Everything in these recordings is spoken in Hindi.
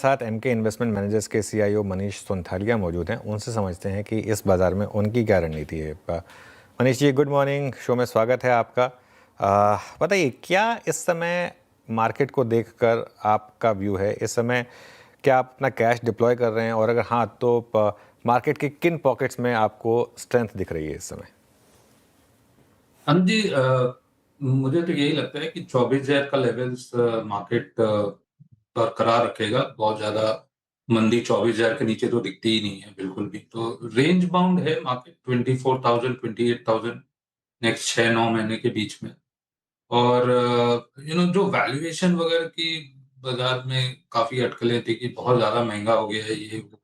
साथ एमके इन्वेस्टमेंट मैनेजर्स के सीईओ मनीष सोनथालिया मौजूद हैं। उनसे समझते हैं कि इस बाज़ार में उनकी क्या रणनीति है। Manish ji, good morning, show में स्वागत है आपका। बताइए, क्या इस समय मार्केट को देखकर आपका व्यू है? इस समय क्या आप अपना कैश डिप्लॉय कर रहे हैं, और अगर हाँ तो मार्केट के किन पॉकेट्स में आपको स्ट्रेंथ दिख रही है इस समय? हाँ जी, मुझे तो यही लगता है कि 24,000 का लेवल्स मार्केट बरकरार रखेगा। बहुत ज्यादा मंदी 24,000 के नीचे तो दिखती ही नहीं है बिल्कुल भी। तो रेंज बाउंड है मार्केट 24,000 28,000 नेक्स्ट 6-9 महीने के बीच में। और जो वैल्यूएशन वगैरह की बाजार में काफी अटकलें थी कि बहुत ज्यादा महंगा हो गया है ये वो।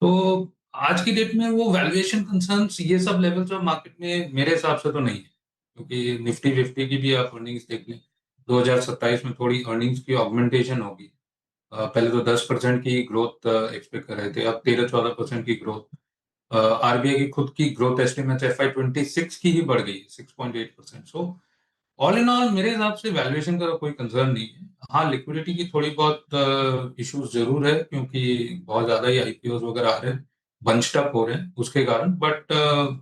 तो आज की डेट में वो वैल्यूएशन कंसर्न्स ये सब लेवल्स ऑफ मार्केट में मेरे हिसाब से तो नहीं है, क्योंकि निफ्टी फिफ्टी की भी आप अर्निंग्स देख लें। 2027 में थोड़ी अर्निंग्स की ऑगमेंटेशन होगी। पहले तो 10% की ग्रोथ एक्सपेक्ट कर रहे थे, अब 13-14% की ग्रोथ। आरबीआई की खुद की ग्रोथ एस्टिमेट FY26 की ही बढ़ गई है 6.8%। सो ऑल इन ऑल मेरे हिसाब से वैल्यूएशन का कोई कंसर्न नहीं है। हाँ, लिक्विडिटी की थोड़ी बहुत इश्यूज जरूर है, क्योंकि बहुत ज्यादा ही आईपीओ वगैरह आ रहे हैं, बंच्ड अप हो रहे हैं उसके कारण। बट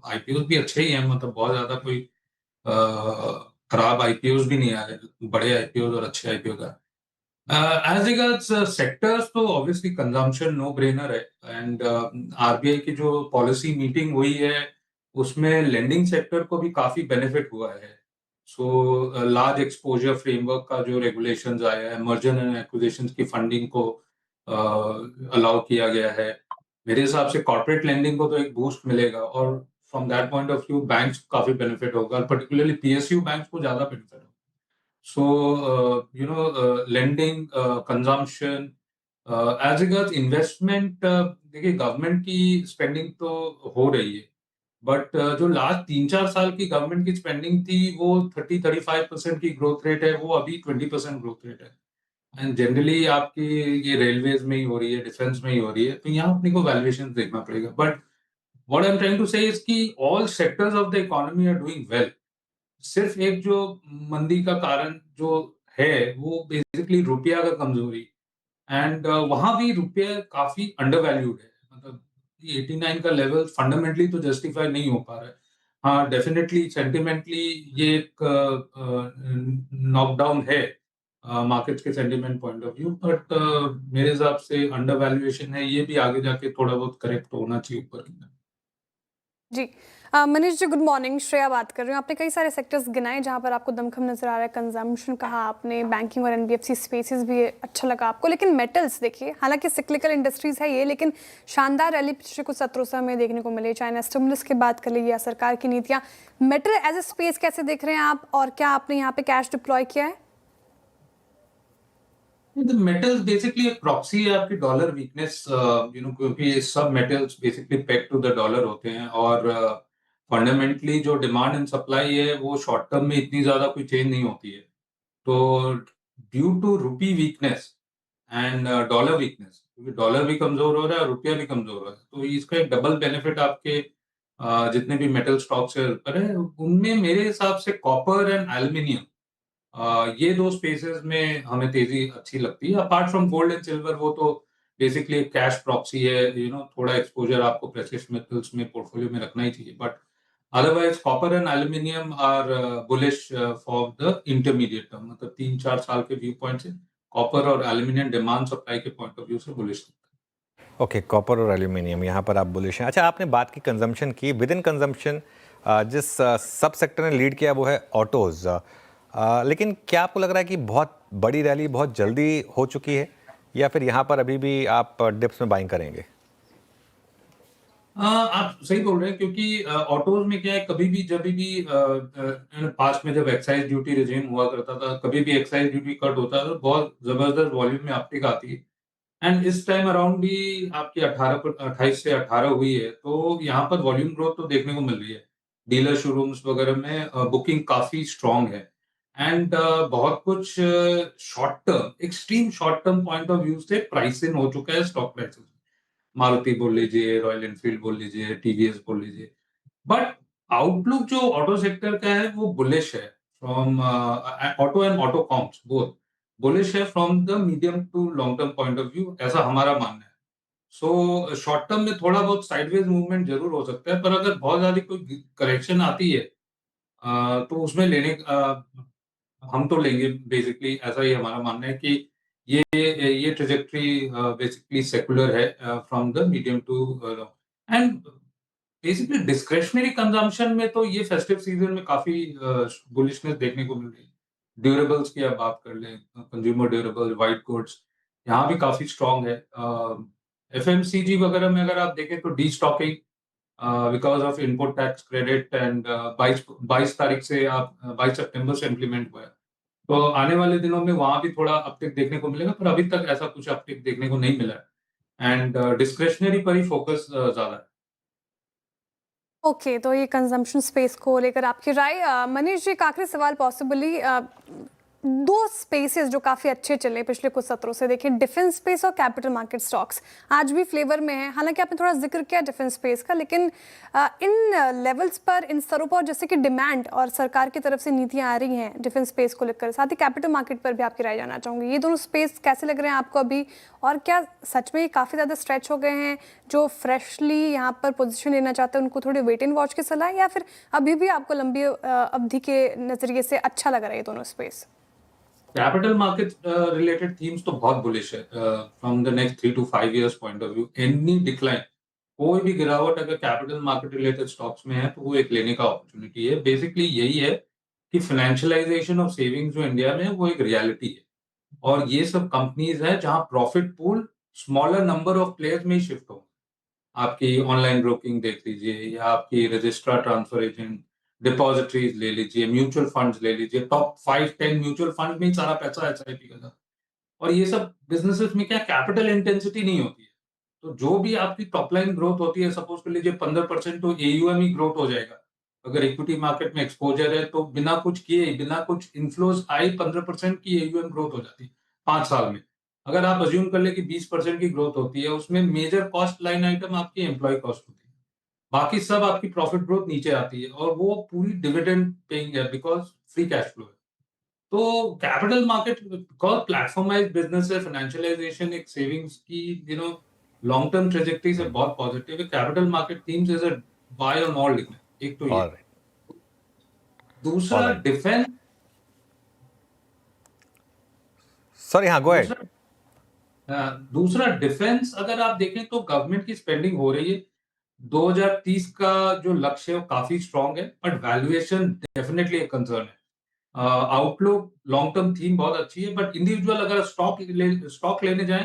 आईपीओ भी अच्छे ही हैं, मतलब बहुत ज्यादा कोई खराब आईपीओ भी नहीं आ रहे, बड़े आईपीओ और अच्छे आईपीओ का। एज रिगार्ड्स सेक्टर्स, तो ऑब्वियसली कंजम्पशन नो ब्रेनर है। एंड आरबीआई की जो पॉलिसी मीटिंग हुई है उसमें लेंडिंग सेक्टर को भी काफी बेनिफिट हुआ है। सो लार्ज एक्सपोजर फ्रेमवर्क का जो रेगुलेशंस आया है, मर्जर एंड एक्विजिशंस की फंडिंग को अलाउ किया गया है। मेरे हिसाब से कॉर्पोरेट लेंडिंग को तो एक बूस्ट मिलेगा, और from that point of view banks को काफी बेनिफिट होगा, पर्टिकुलरली पीएसयू बैंक्स को ज्यादा बेनिफिट होगा। So, lending, consumption, as regards investment, देखिए गवर्नमेंट की स्पेंडिंग तो हो रही है, बट जो लास्ट 3-4 साल की गवर्नमेंट की स्पेंडिंग थी वो 30-35% की ग्रोथ रेट है, वो अभी 20% ग्रोथ रेट है। एंड जनरली आपकी ये रेलवेज में ही हो रही है, डिफेंस में ही हो रही है, तो यहाँ अपने को वैल्यूएशन देखना पड़ेगा। But what I am trying to say is कि all sectors of the economy are doing well. सिर्फ एक जो मंदी का कारण जो है वो बेसिकली रुपया का कमजोरी। एंड वहां भी रुपया काफी अंडर वैल्यूड है, मतलब 89 का लेवल फंडामेंटली तो जस्टिफाई नहीं हो पा रहा है। हाँ, डेफिनेटली सेंटिमेंटली ये एक नॉकडाउन है मार्केट्स के sentiment point of view, but मेरे हिसाब से अंडर वैल्यूएशन है, ये भी आगे जाके थोड़ा बहुत करेक्ट होना चाहिए ऊपर की तरफ। जी। Manish ji, good morning. श्रेया बात कर रही हूँ। आपने कई सारे सेक्टर्स गिनाए जहाँ पर आपको दमखम नजर आ रहा है। कंजम्पशन कहा आपने, बैंकिंग और एनबीएफसी स्पेसेस भी अच्छा लगा आपको, लेकिन मेटल्स देखिए, हालांकि सिक्लिकल इंडस्ट्रीज है ये, लेकिन शानदार रैली पिछले कुछ सत्रों में देखने को मिले। चाइना स्टिमुलस की बात कर ली या सरकार की नीतियाँ, मेटल एज ए स्पेस कैसे देख रहे हैं आप, और क्या आपने यहाँ पे कैश डिप्लॉय किया है? मेटल्स बेसिकली एक प्रॉक्सी है आपकी डॉलर वीकनेस, क्योंकि सब metals basically peg to the dollar होते हैं, और फंडामेंटली जो डिमांड एंड सप्लाई है वो शॉर्ट टर्म में इतनी ज्यादा कोई चेंज नहीं होती है। तो due to rupee weakness and dollar weakness, क्योंकि डॉलर भी कमजोर हो रहा है, रुपया भी कमजोर हो रहा है, तो इसका एक डबल बेनिफिट आपके जितने भी मेटल स्टॉक्स है उनमें मेरे हिसाब से कॉपर एंड एल्यूमिनियम, ये दो स्पेसेस में हमें तेजी अच्छी लगती है। Apart from gold and silver, वो तो बेसिकली कैश प्रॉक्सी है, थोड़ा एक्सपोजर आपको प्रेशियस मेटल्स में पोर्टफोलियो में रखना ही चाहिए। But otherwise copper and aluminium are bullish for the intermediate term, मतलब 3-4 साल के व्यू पॉइंट से कॉपर और एल्यूमिनियम डिमांड सप्लाई के पॉइंट ऑफ व्यू से बुलिश है। ओके, कॉपर और एल्यूमिनियम यहाँ पर आप बुलिश हैं। अच्छा, आपने बात की कंजम्पशन की। विद इन कंजम्पशन जिस सब सेक्टर ने लीड किया वो है ऑटोज। लेकिन क्या आपको लग रहा है कि बहुत बड़ी रैली बहुत जल्दी हो चुकी है, या फिर यहाँ पर अभी भी आप डिप्स में बाइंग करेंगे? आप सही बोल रहे हैं, क्योंकि ऑटोज में क्या है, कभी भी जब भी पास्ट में जब एक्साइज ड्यूटी रिजीम हुआ करता था, कभी भी एक्साइज ड्यूटी कट होता था तो बहुत जबरदस्त वॉल्यूम में अपटिक आती है। एंड इस टाइम अराउंड भी आपकी 28 से 18 हुई है, तो यहाँ पर वॉल्यूम ग्रोथ तो देखने को मिल रही है। डीलर शोरूम्स वगैरह में बुकिंग काफी स्ट्रांग है। एंड बहुत कुछ short term, extreme short term point of view से प्राइस इन हो चुका है स्टॉक प्राइसेस। मारुति बोल लीजिए, रॉयल एनफील्ड बोल लीजिए, टीवीएस बोल लीजिए। बट आउटलुक जो ऑटो सेक्टर का है वो बुलिश है, from auto and auto comps both. Bullish है from the medium to long term point of view, ऐसा हमारा मानना है। सो शॉर्ट टर्म में थोड़ा बहुत साइडवेज मूवमेंट जरूर हो सकता है, पर अगर बहुत ज्यादा कोई करेक्शन आती है तो उसमें हम तो लेंगे। बेसिकली ऐसा ही हमारा मानना है कि ये ट्रेजेक्टरी बेसिकली सेकुलर है from the medium to end basically discretionary consumption में तो ये फेस्टिव सीजन में काफी बुलिशनेस देखने को मिल रही है। ड्यूरेबल्स की आप बात कर लें, कंज्यूमर ड्यूरेबल, व्हाइट गुड्स, यहाँ भी काफी स्ट्रांग है। एफएमसीजी वगैरह में अगर आप देखें तो destocking because of input tax credit and 22 तारीख से आप 22 सितंबर से इम्प्लीमेंट हुआ है, तो आने वाले दिनों में वहां भी थोड़ा अपटिक देखने को मिलेगा, पर अभी तक ऐसा कुछ अपटिक देखने को नहीं मिला है एंड डिस्क्रेशनरी पर ही फोकस ज्यादा है। ओके, तो ये कंजम्पशन स्पेस को लेकर आपकी राय। मनीष जी, एक आखिरी सवाल पॉसिबली, दो स्पेसेस जो काफ़ी अच्छे चले पिछले कुछ सत्रों से, देखिए डिफेंस स्पेस और कैपिटल मार्केट स्टॉक्स आज भी फ्लेवर में है। हालांकि आपने थोड़ा जिक्र किया डिफेंस स्पेस का, लेकिन इन लेवल्स पर, इन स्तरों पर जैसे कि डिमांड और सरकार की तरफ से नीतियां आ रही हैं डिफेंस स्पेस को लेकर, साथ ही कैपिटल मार्केट पर भी आपकी राय जानना चाहूँगी। ये दोनों स्पेस कैसे लग रहे हैं आपको अभी, और क्या सच में ये काफ़ी ज़्यादा स्ट्रेच हो गए हैं? जो फ्रेशली यहाँ पर पोजीशन लेना चाहते हैं उनको थोड़ी वेट एंड वॉच की सलाह, या फिर अभी भी आपको लंबी अवधि के नज़रिए से अच्छा लग रहा है ये दोनों space? Capital market related themes तो बहुत बुलिश है from the next 3 to 5 years point of view. Any decline, कोई भी गिरावट अगर कैपिटल मार्केट रिलेटेड स्टॉक्स में है तो वो एक लेने का अपॉर्चुनिटी है। बेसिकली यही है कि फाइनेंशियलाइजेशन ऑफ सेविंग्स जो इंडिया में है वो एक रियलिटी है, और ये सब कंपनीज है जहां profit pool smaller number of players में ही शिफ्ट हो। आपकी ऑनलाइन ब्रोकिंग देख लीजिए, या आपकी रजिस्ट्रार ट्रांसफर एजेंट, डिपॉजिटरीज ले लीजिए, म्यूचुअल फंड्स ले लीजिए, टॉप 5-10 म्यूचुअल फंड में ही सारा पैसा एसआईपी का था। और ये सब बिजनेसेस में क्या कैपिटल इंटेंसिटी नहीं होती है, तो जो भी आपकी टॉप लाइन ग्रोथ होती है, सपोज कर लीजिए 15% तो एयूएम ही ग्रोथ हो जाएगा। अगर इक्विटी मार्केट में एक्सपोजर है तो बिना कुछ किए, बिना कुछ इन्फ्लोज आए 15% की एयूएम ग्रोथ हो जाती है 5 साल में। अगर आप अज्यूम कर ले कि 20% की ग्रोथ होती है, उसमें मेजर कॉस्ट लाइन आइटम आपकी एम्प्लॉय कॉस्ट होती है, बाकी सब आपकी प्रॉफिट ग्रोथ नीचे आती है, और वो पूरी डिविडेंड पेइंग है बिकॉज फ्री कैश फ्लो है। तो capital market because platformised business है, फाइनेंशियलाइजेशन एक सेविंग्स की लॉन्ग टर्म ट्रेजेक्टरी से बहुत पॉजिटिव है। Capital market themes is a buy on all लिखना, एक तो ये। ऑल राइट, ऑल दूसरा राइट, डिफेंस, सॉरी, हाँ, गो अहेड। दूसरा डिफेंस अगर आप देखें तो गवर्नमेंट की स्पेंडिंग हो रही है। 2030 का जो लक्ष्य है वो काफी स्ट्रांग है, बट वैल्यूएशन डेफिनेटली एक कंसर्न है। आउटलुक लॉन्ग टर्म थीम बहुत अच्छी है, बट इंडिविजुअल अगर स्टॉक लेने जाए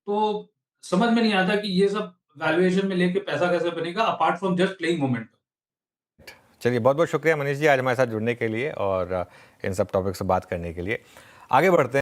तो समझ में नहीं आता कि ये सब वैल्यूएशन में लेके पैसा कैसे बनेगा apart from just playing momentum. चलिए, बहुत बहुत शुक्रिया मनीष जी आज हमारे साथ जुड़ने के लिए और इन सब टॉपिक से बात करने के लिए। आगे बढ़ते हैं।